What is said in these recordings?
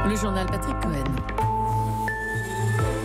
Le journal Patrick Cohen.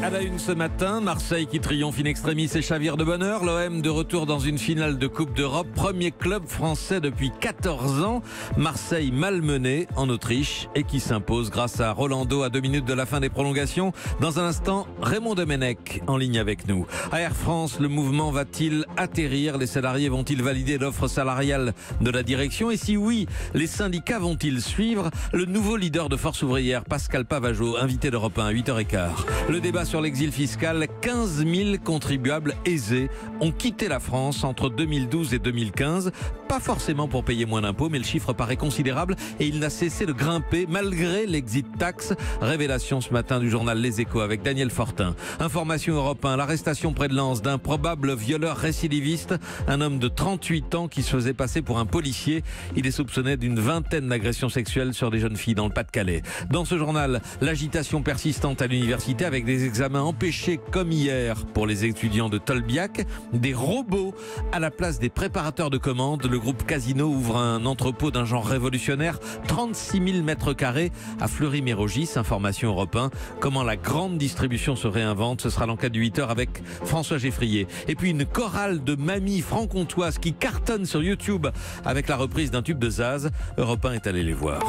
À la une ce matin, Marseille qui triomphe in extremis et chavire de bonheur. L'OM de retour dans une finale de Coupe d'Europe. Premier club français depuis 14 ans. Marseille malmené en Autriche et qui s'impose grâce à Rolando à 2 minutes de la fin des prolongations. Dans un instant, Raymond Domenech en ligne avec nous. À Air France, le mouvement va-t-il atterrir? Les salariés vont-ils valider l'offre salariale de la direction? Et si oui, les syndicats vont-ils suivre? Le nouveau leader de Force ouvrière, Pascal Pavageau, invité d'Europe 1 à 8h15. Le débat sur l'exil fiscal, 15 000 contribuables aisés ont quitté la France entre 2012 et 2015. Pas forcément pour payer moins d'impôts, mais le chiffre paraît considérable et il n'a cessé de grimper malgré l'exit tax. Révélation ce matin du journal Les Échos avec Daniel Fortin. Information Europe 1, l'arrestation près de Lens d'un probable violeur récidiviste, un homme de 38 ans qui se faisait passer pour un policier. Il est soupçonné d'une vingtaine d'agressions sexuelles sur des jeunes filles dans le Pas-de-Calais. Dans ce journal, l'agitation persistante à l'université avec des examens empêchés comme hier pour les étudiants de Tolbiac, des robots à la place des préparateurs de commandes. Le groupe Casino ouvre un entrepôt d'un genre révolutionnaire, 36 000 mètres carrés à Fleury-Mérogis. Information Europe 1. Comment la grande distribution se réinvente, ce sera l'enquête de 8h avec François Geffrier. Et puis une chorale de mamies franc-comtoises qui cartonne sur YouTube avec la reprise d'un tube de Zaz. Europe 1 est allé les voir.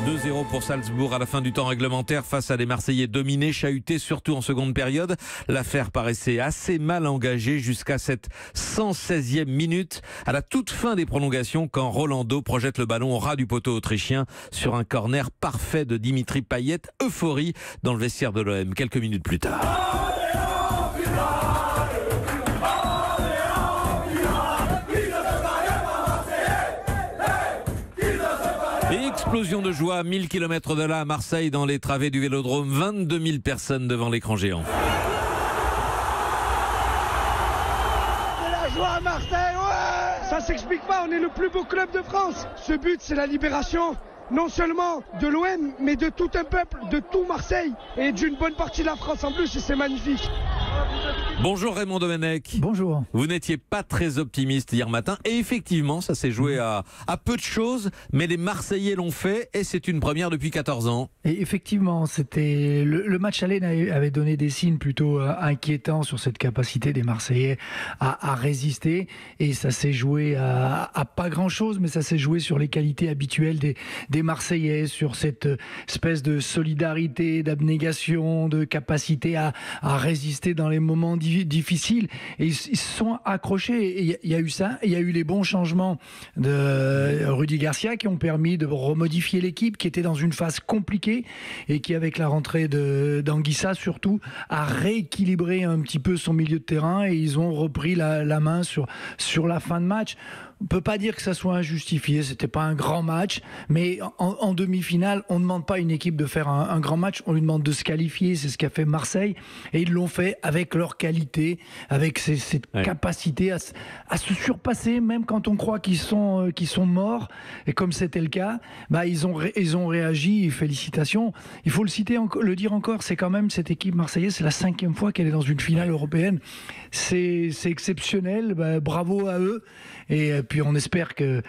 2-0 pour Salzbourg à la fin du temps réglementaire face à des Marseillais dominés, chahutés surtout en seconde période. L'affaire paraissait assez mal engagée jusqu'à cette 116e minute, à la toute fin des prolongations, quand Rolando projette le ballon au ras du poteau autrichien sur un corner parfait de Dimitri Payet. Euphorie dans le vestiaire de l'OM quelques minutes plus tard. Explosion de joie à 1000 km de là à Marseille dans les travées du Vélodrome. 22 000 personnes devant l'écran géant. De la joie à Marseille, ouais! Ça s'explique pas, on est le plus beau club de France. Ce but, c'est la libération, non seulement de l'OM, mais de tout un peuple, de tout Marseille et d'une bonne partie de la France en plus, et c'est magnifique. Bonjour Raymond Domenech. Bonjour. Vous n'étiez pas très optimiste hier matin et effectivement ça s'est joué à peu de choses, mais les Marseillais l'ont fait et c'est une première depuis 14 ans. Et effectivement, c'était le match aller avait donné des signes plutôt inquiétants sur cette capacité des Marseillais à résister et ça s'est joué à pas grand chose, mais ça s'est joué sur les qualités habituelles des Marseillais, sur cette espèce de solidarité, d'abnégation, de capacité à résister dans les moments difficiles, et ils se sont accrochés. Il y a eu ça, il y a eu les bons changements de Rudy Garcia qui ont permis de remodifier l'équipe qui était dans une phase compliquée et qui, avec la rentrée d'Anguissa surtout, a rééquilibré un petit peu son milieu de terrain et ils ont repris la main sur la fin de match. On ne peut pas dire que ça soit injustifié, c'était pas un grand match, mais en demi-finale, on ne demande pas à une équipe de faire un grand match, on lui demande de se qualifier, c'est ce qu'a fait Marseille, et ils l'ont fait avec leur qualité, avec cette capacité à se surpasser, même quand on croit qu'ils sont morts, et comme c'était le cas, ils ont réagi, et félicitations. Il faut le dire encore, c'est quand même cette équipe marseillaise, c'est la 5e fois qu'elle est dans une finale européenne, c'est exceptionnel, bravo à eux, et puis on espère que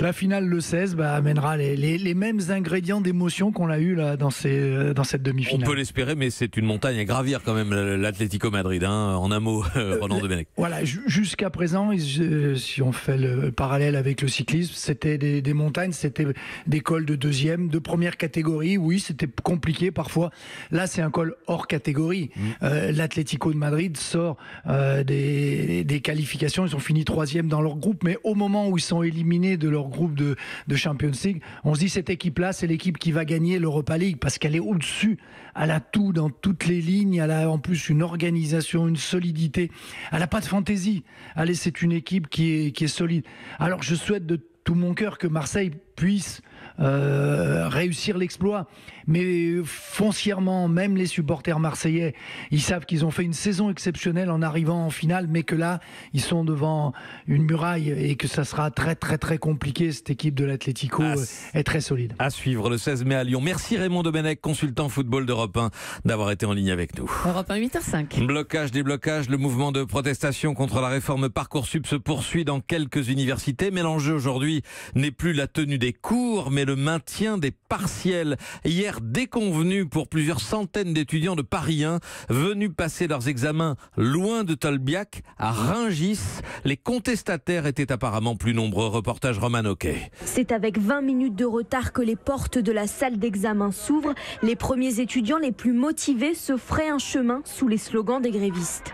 la finale le 16 amènera les mêmes ingrédients d'émotion qu'on a eu là dans cette demi-finale. On peut l'espérer, mais c'est une montagne à gravir quand même, l'Atlético Madrid, hein, en un mot, Roland Domenech. Voilà, jusqu'à présent, si on fait le parallèle avec le cyclisme, c'était des montagnes, c'était des cols de première catégorie. Oui, c'était compliqué parfois. Là, c'est un col hors catégorie. L'Atlético de Madrid sort des qualifications, ils ont fini 3e dans leur groupe, mais au moment où ils sont éliminés de leur groupe de Champions League, on se dit cette équipe-là, c'est l'équipe qui va gagner l'Europa League parce qu'elle est au-dessus, elle a tout dans toutes les lignes, elle a en plus une organisation, une solidité, elle n'a pas de fantaisie. Allez, c'est une équipe qui est solide. Alors je souhaite de tout mon cœur que Marseille puisse réussir l'exploit, mais foncièrement, même les supporters marseillais, ils savent qu'ils ont fait une saison exceptionnelle en arrivant en finale, mais que là, ils sont devant une muraille et que ça sera très très très compliqué. Cette équipe de l'Atlético est très solide. À suivre le 16 mai à Lyon. Merci Raymond Domenech, consultant football d'Europe 1, d'avoir été en ligne avec nous. Europe 1, 8h05. Blocage, déblocage, le mouvement de protestation contre la réforme Parcoursup se poursuit dans quelques universités, mais l'enjeu aujourd'hui n'est plus la tenue des cours, mais mais le maintien des partiels. Hier, déconvenu pour plusieurs centaines d'étudiants de Paris 1 venus passer leurs examens loin de Tolbiac, à Rungis. Les contestataires étaient apparemment plus nombreux. Reportage Roman Hockey. C'est avec 20 minutes de retard que les portes de la salle d'examen s'ouvrent. Les premiers étudiants les plus motivés se feraient un chemin sous les slogans des grévistes.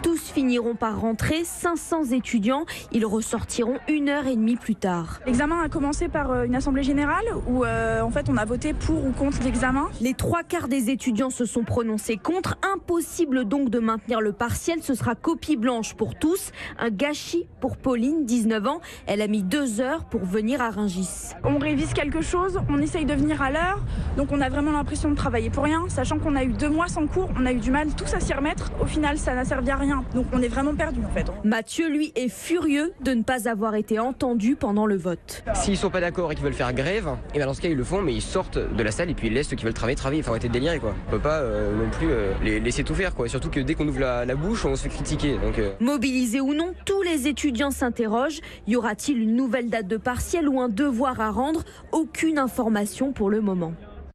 Tous finiront par rentrer, 500 étudiants. Ils ressortiront 1h30 plus tard. L'examen a commencé par une assemblée générale où en fait on a voté pour ou contre l'examen. Les 3/4 des étudiants se sont prononcés contre. Impossible donc de maintenir le partiel. Ce sera copie blanche pour tous. Un gâchis pour Pauline, 19 ans. Elle a mis 2 heures pour venir à Rungis. On révise quelque chose, on essaye de venir à l'heure. Donc on a vraiment l'impression de travailler pour rien. Sachant qu'on a eu 2 mois sans cours, on a eu du mal tous à s'y remettre. Au final, ça n'a servi à rien. Donc on est vraiment perdu en fait. Mathieu, lui, est furieux de ne pas avoir été entendu pendant le vote. S'ils sont pas d'accord et qu'ils veulent faire grève, et bien dans ce cas ils le font, mais ils sortent de la salle et puis ils laissent ceux qui veulent travailler. Il faut arrêter de délirer quoi. On peut pas non plus les laisser tout faire quoi. Surtout que dès qu'on ouvre la bouche, on se fait critiquer. Donc, Mobilisés ou non, tous les étudiants s'interrogent. Y aura-t-il une nouvelle date de partiel ou un devoir à rendre? Aucune information pour le moment.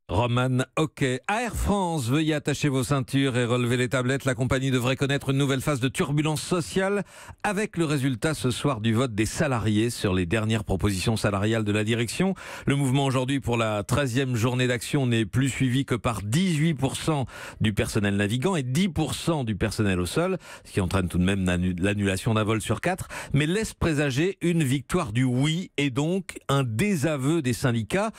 Roman Hockey. Air France, veuillez attacher vos ceintures et relever les tablettes. La compagnie devrait connaître une nouvelle phase de turbulence sociale avec le résultat ce soir du vote des salariés sur les dernières propositions salariales de la direction. Le mouvement aujourd'hui pour la 13e journée d'action n'est plus suivi que par 18% du personnel navigant et 10% du personnel au sol, ce qui entraîne tout de même l'annulation d'un vol sur 4, mais laisse présager une victoire du oui et donc un désaveu des syndicats.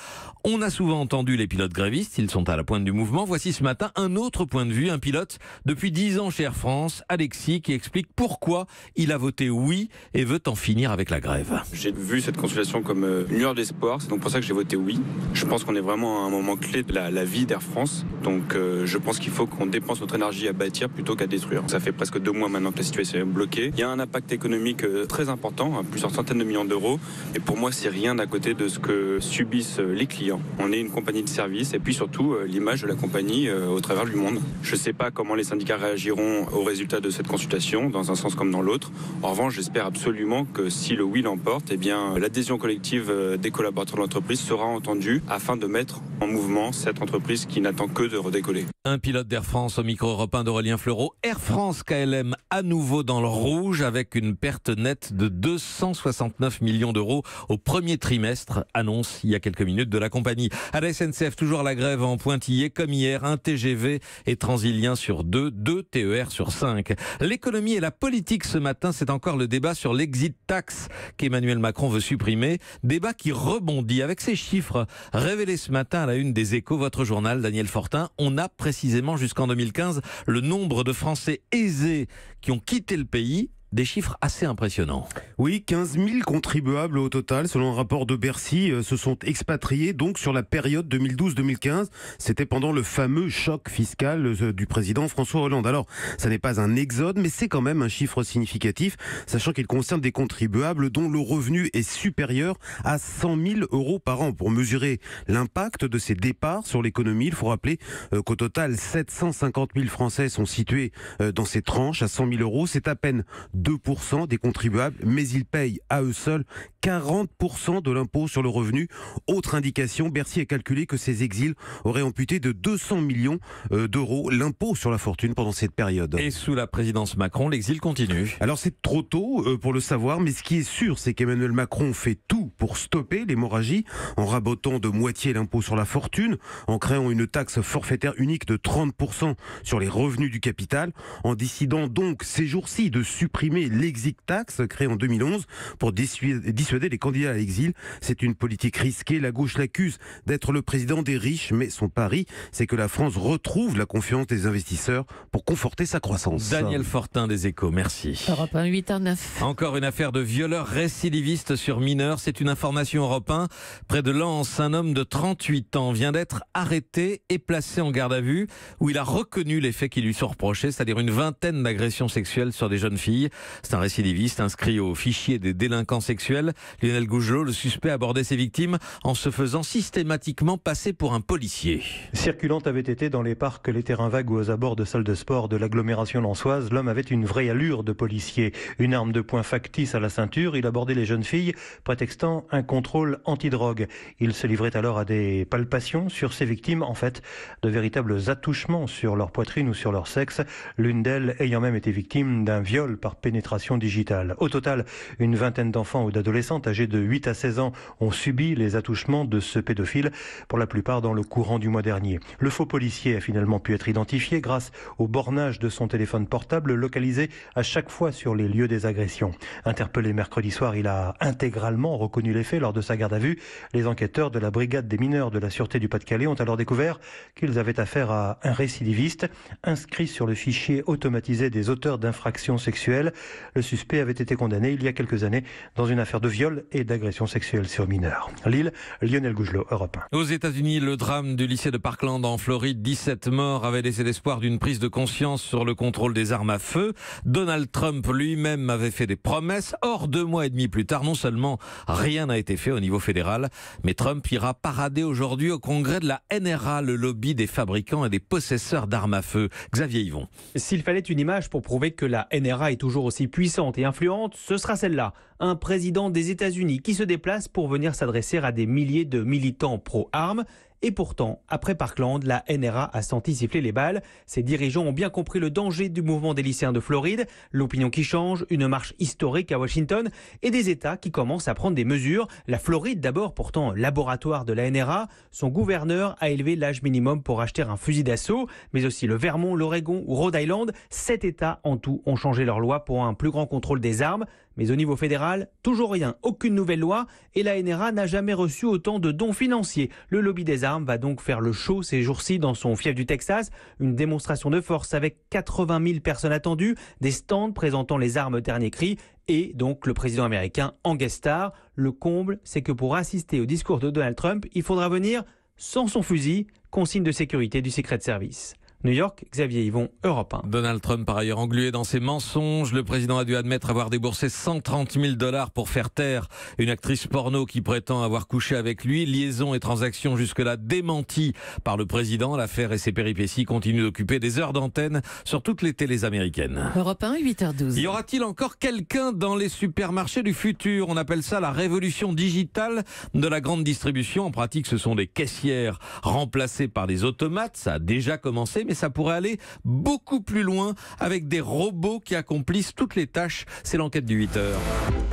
On a souvent entendu les pilotes grévistes, ils sont à la pointe du mouvement. Voici ce matin un autre point de vue, un pilote depuis 10 ans chez Air France, Alexis, qui explique pourquoi il a voté oui et veut en finir avec la grève. J'ai vu cette consultation comme une lueur d'espoir, c'est donc pour ça que j'ai voté oui. Je pense qu'on est vraiment à un moment clé de la vie d'Air France, donc je pense qu'il faut qu'on dépense notre énergie à bâtir plutôt qu'à détruire. Ça fait presque 2 mois maintenant que la situation est bloquée. Il y a un impact économique très important, plusieurs centaines de millions d'euros, et pour moi c'est rien à côté de ce que subissent les clients. On est une compagnie de service et puis surtout l'image de la compagnie au travers du monde. Je ne sais pas comment les syndicats réagiront au résultat de cette consultation, dans un sens comme dans l'autre. En revanche, j'espère absolument que si le oui l'emporte, eh bien, l'adhésion collective des collaborateurs de l'entreprise sera entendue afin de mettre en mouvement cette entreprise qui n'attend que de redécoller. Un pilote d'Air France au micro européen d'Aurélien Fleureau. Air France KLM à nouveau dans le rouge avec une perte nette de 269 millions d'euros au premier trimestre, annonce il y a quelques minutes de la compagnie. À la SNCF, toujours la grève en pointillé, comme hier, un TGV et Transilien sur 2 TER sur 5. L'économie et la politique ce matin, c'est encore le débat sur l'exit tax qu'Emmanuel Macron veut supprimer. Débat qui rebondit avec ces chiffres révélés ce matin à la une des Échos, votre journal, Daniel Fortin. On a précisément jusqu'en 2015 le nombre de Français aisés qui ont quitté le pays. Des chiffres assez impressionnants. Oui, 15 000 contribuables au total, selon un rapport de Bercy, se sont expatriés donc sur la période 2012-2015. C'était pendant le fameux choc fiscal du président François Hollande. Alors, ça n'est pas un exode, mais c'est quand même un chiffre significatif, sachant qu'il concerne des contribuables dont le revenu est supérieur à 100 000 euros par an. Pour mesurer l'impact de ces départs sur l'économie, il faut rappeler qu'au total, 750 000 Français sont situés dans ces tranches à 100 000 euros. C'est à peine 2% des contribuables, mais ils payent à eux seuls 40% de l'impôt sur le revenu. Autre indication, Bercy a calculé que ces exils auraient amputé de 200 millions d'euros l'impôt sur la fortune pendant cette période. Et sous la présidence Macron, l'exil continue. Alors c'est trop tôt pour le savoir, mais ce qui est sûr, c'est qu'Emmanuel Macron fait tout pour stopper l'hémorragie, en rabotant de moitié l'impôt sur la fortune, en créant une taxe forfaitaire unique de 30% sur les revenus du capital, en décidant donc ces jours-ci de supprimer l'exit tax créée en 2011 pour dissuader les candidats à l'exil. C'est une politique risquée. La gauche l'accuse d'être le président des riches, mais son pari, c'est que la France retrouve la confiance des investisseurs pour conforter sa croissance. Daniel Fortin des Échos, merci. Europe 1, 8h09. Encore une affaire de violeur récidiviste sur mineur. C'est une information Europe 1. Près de Lens, un homme de 38 ans vient d'être arrêté et placé en garde à vue, où il a reconnu les faits qui lui sont reprochés, c'est-à-dire une vingtaine d'agressions sexuelles sur des jeunes filles. C'est un récidiviste inscrit au fichier des délinquants sexuels. Lionel Gougelot, le suspect abordait ses victimes en se faisant systématiquement passer pour un policier. Circulant avait été dans les parcs, les terrains vagues ou aux abords de salles de sport de l'agglomération lensoise, l'homme avait une vraie allure de policier. Une arme de poing factice à la ceinture, il abordait les jeunes filles, prétextant un contrôle antidrogue. Il se livrait alors à des palpations sur ses victimes, en fait, de véritables attouchements sur leur poitrine ou sur leur sexe, l'une d'elles ayant même été victime d'un viol par pénétration digitale. Au total, une vingtaine d'enfants ou d'adolescentes âgés de 8 à 16 ans ont subi les attouchements de ce pédophile, pour la plupart dans le courant du mois dernier. Le faux policier a finalement pu être identifié grâce au bornage de son téléphone portable, localisé à chaque fois sur les lieux des agressions. Interpellé mercredi soir, il a intégralement reconnu les faits lors de sa garde à vue. Les enquêteurs de la brigade des mineurs de la Sûreté du Pas-de-Calais ont alors découvert qu'ils avaient affaire à un récidiviste inscrit sur le fichier automatisé des auteurs d'infractions sexuelles. Le suspect avait été condamné il y a quelques années dans une affaire de viol et d'agression sexuelle sur mineurs. Lille, Lionel Gougelot, Europe 1. Aux États-Unis, le drame du lycée de Parkland en Floride, 17 morts, avait laissé l'espoir d'une prise de conscience sur le contrôle des armes à feu. Donald Trump lui-même avait fait des promesses. Or, 2 mois et demi plus tard, non seulement rien n'a été fait au niveau fédéral, mais Trump ira parader aujourd'hui au congrès de la NRA, le lobby des fabricants et des possesseurs d'armes à feu. Xavier Yvon. S'il fallait une image pour prouver que la NRA est toujours aussi puissante et influente, ce sera celle-là. Un président des États-Unis qui se déplace pour venir s'adresser à des milliers de militants pro-armes. Et pourtant, après Parkland, la NRA a senti siffler les balles. Ses dirigeants ont bien compris le danger du mouvement des lycéens de Floride, l'opinion qui change, une marche historique à Washington et des États qui commencent à prendre des mesures. La Floride d'abord, pourtant laboratoire de la NRA, son gouverneur a élevé l'âge minimum pour acheter un fusil d'assaut, mais aussi le Vermont, l'Oregon ou Rhode Island. 7 États en tout ont changé leur loi pour un plus grand contrôle des armes. Mais au niveau fédéral, toujours rien, aucune nouvelle loi et la NRA n'a jamais reçu autant de dons financiers. Le lobby des armes va donc faire le show ces jours-ci dans son fief du Texas. Une démonstration de force avec 80 000 personnes attendues, des stands présentant les armes dernier cri et donc le président américain en guest star. Le comble, c'est que pour assister au discours de Donald Trump, il faudra venir sans son fusil, consigne de sécurité du Secret Service. New York, Xavier Yvon, Europe 1. Donald Trump, par ailleurs englué dans ses mensonges, le président a dû admettre avoir déboursé 130 000 $ pour faire taire une actrice porno qui prétend avoir couché avec lui. Liaison et transactions jusque-là démenties par le président. L'affaire et ses péripéties continuent d'occuper des heures d'antenne sur toutes les télés américaines. Europe 1, 8h12. Y aura-t-il encore quelqu'un dans les supermarchés du futur? On appelle ça la révolution digitale de la grande distribution. En pratique, ce sont des caissières remplacées par des automates. Ça a déjà commencé, mais ça pourrait aller beaucoup plus loin avec des robots qui accomplissent toutes les tâches. C'est l'enquête du 8h.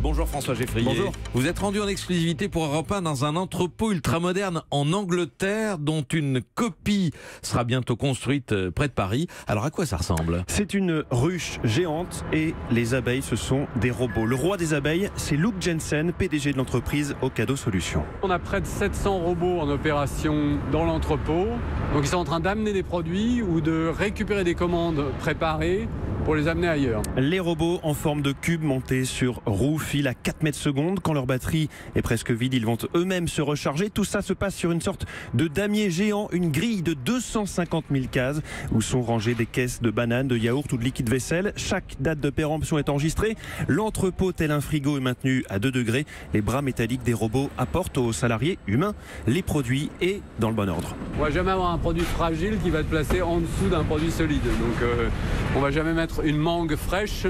Bonjour François Geffrier. Bonjour. Vous êtes rendu en exclusivité pour Europe 1 dans un entrepôt ultramoderne en Angleterre dont une copie sera bientôt construite près de Paris. Alors à quoi ça ressemble? C'est une ruche géante et les abeilles, ce sont des robots. Le roi des abeilles, c'est Luke Jensen, PDG de l'entreprise Ocado Solutions. On a près de 700 robots en opération dans l'entrepôt. Donc ils sont en train d'amener des produits ou de récupérer des commandes préparées pour les amener ailleurs. Les robots en forme de cube montés sur roues filent à 4 mètres secondes. Quand leur batterie est presque vide, ils vont eux-mêmes se recharger. Tout ça se passe sur une sorte de damier géant, une grille de 250 000 cases où sont rangées des caisses de bananes, de yaourts ou de liquide vaisselle. Chaque date de péremption est enregistrée. L'entrepôt, tel un frigo, est maintenu à 2 degrés. Les bras métalliques des robots apportent aux salariés humains les produits et dans le bon ordre. On va jamais avoir un produit fragile qui va être placé en dessous d'un produit solide. Donc on va jamais mettre une mangue fraîche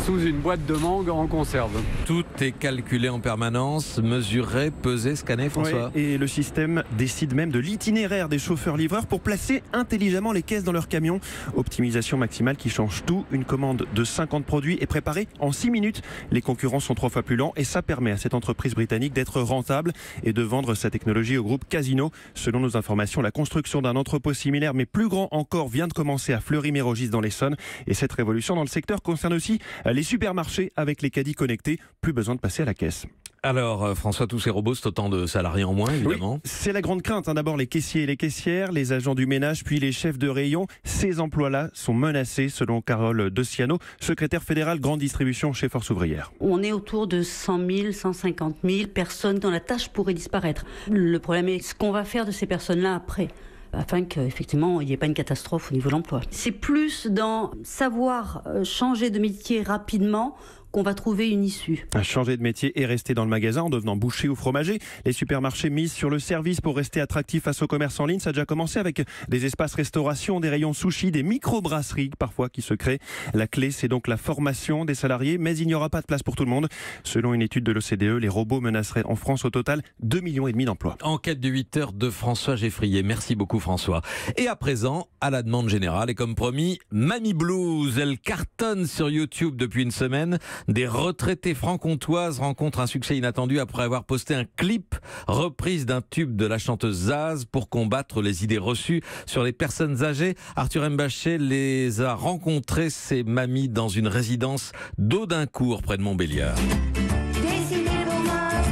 sous une boîte de mangue en conserve. Tout est calculé en permanence, mesuré, pesé, scanné, François. Ouais, et le système décide même de l'itinéraire des chauffeurs-livreurs pour placer intelligemment les caisses dans leur camion. Optimisation maximale qui change tout. Une commande de 50 produits est préparée en 6 minutes. Les concurrents sont 3 fois plus lents et ça permet à cette entreprise britannique d'être rentable et de vendre sa technologie au groupe Casino. Selon nos informations, la construction d'un entrepôt similaire mais plus grand encore vient de commencer à Fleury-Mérogis dans l'Essonne. Et cette révolution dans le secteur concerne aussi les supermarchés avec les caddies connectés. Plus besoin de passer à la caisse. Alors François, tous ces robots, c'est autant de salariés en moins évidemment. Oui, c'est la grande crainte. D'abord les caissiers et les caissières, les agents du ménage, puis les chefs de rayon. Ces emplois-là sont menacés selon Carole De Ciano, secrétaire fédérale grande distribution chez Force Ouvrière. On est autour de 100 000, 150 000 personnes dont la tâche pourrait disparaître. Le problème est ce qu'on va faire de ces personnes-là après, afin qu'effectivement il n'y ait pas une catastrophe au niveau de l'emploi. C'est plus dans savoir changer de métier rapidement qu'on va trouver une issue. Changer de métier et rester dans le magasin en devenant boucher ou fromager. Les supermarchés misent sur le service pour rester attractifs face au commerce en ligne. Ça a déjà commencé avec des espaces restauration, des rayons sushi, des micro-brasseries parfois qui se créent. La clé, c'est donc la formation des salariés, mais il n'y aura pas de place pour tout le monde. Selon une étude de l'OCDE, les robots menaceraient en France au total 2,5 millions d'emplois. Enquête de 8h de François Geffrier. Merci beaucoup François. Et à présent, à la demande générale et comme promis, Mamie Blues. Elle cartonne sur YouTube depuis une semaine. Des retraitées franc-comtoises rencontrent un succès inattendu après avoir posté un clip reprise d'un tube de la chanteuse Zaz pour combattre les idées reçues sur les personnes âgées. Arthur Mbaché les a rencontrées, ces mamies, dans une résidence d'Audincourt près de Montbéliard.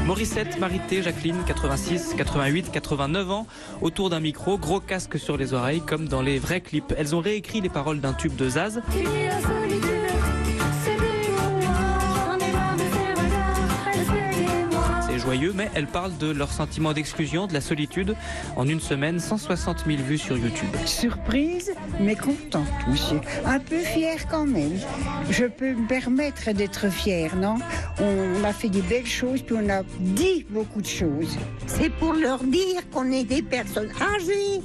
Morissette, Marité, Jacqueline, 86, 88, 89 ans, autour d'un micro, gros casque sur les oreilles, comme dans les vrais clips. Elles ont réécrit les paroles d'un tube de Zaz. C'est joyeux, mais elles parlent de leur sentiment d'exclusion, de la solitude. En une semaine, 160 000 vues sur YouTube. Surprise, mais contente aussi. Un peu fière quand même. Je peux me permettre d'être fière, non? On a fait des belles choses, puis on a dit beaucoup de choses. C'est pour leur dire qu'on est des personnes âgées,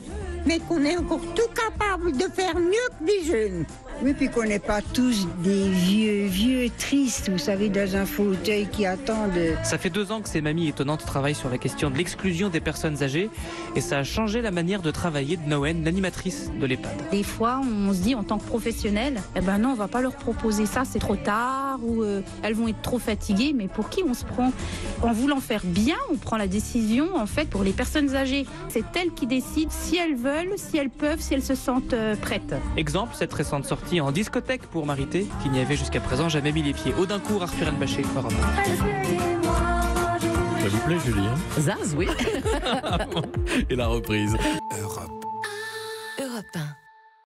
mais qu'on est encore tout capable de faire mieux que des jeunes. Oui, puis qu'on n'est pas tous des vieux tristes, vous savez, dans un fauteuil qui attendent. Ça fait 2 ans que ces mamies étonnantes travaillent sur la question de l'exclusion des personnes âgées et ça a changé la manière de travailler de Noën, l'animatrice de l'EHPAD. Des fois, on se dit en tant que professionnel, eh ben non, on va pas leur proposer ça, c'est trop tard ou elles vont être trop fatiguées. Mais pour qui on se prend? En voulant faire bien, on prend la décision en fait pour les personnes âgées. C'est elles qui décident si elles veulent, si elles peuvent, si elles se sentent prêtes. Exemple, cette récente sortie en discothèque pour Marité, qui n'y avait jusqu'à présent jamais mis les pieds. Audincourt, Arthur Mbaché, Europe 1. Ça vous plaît, Julie? Zaz, oui. Et la reprise. Europe.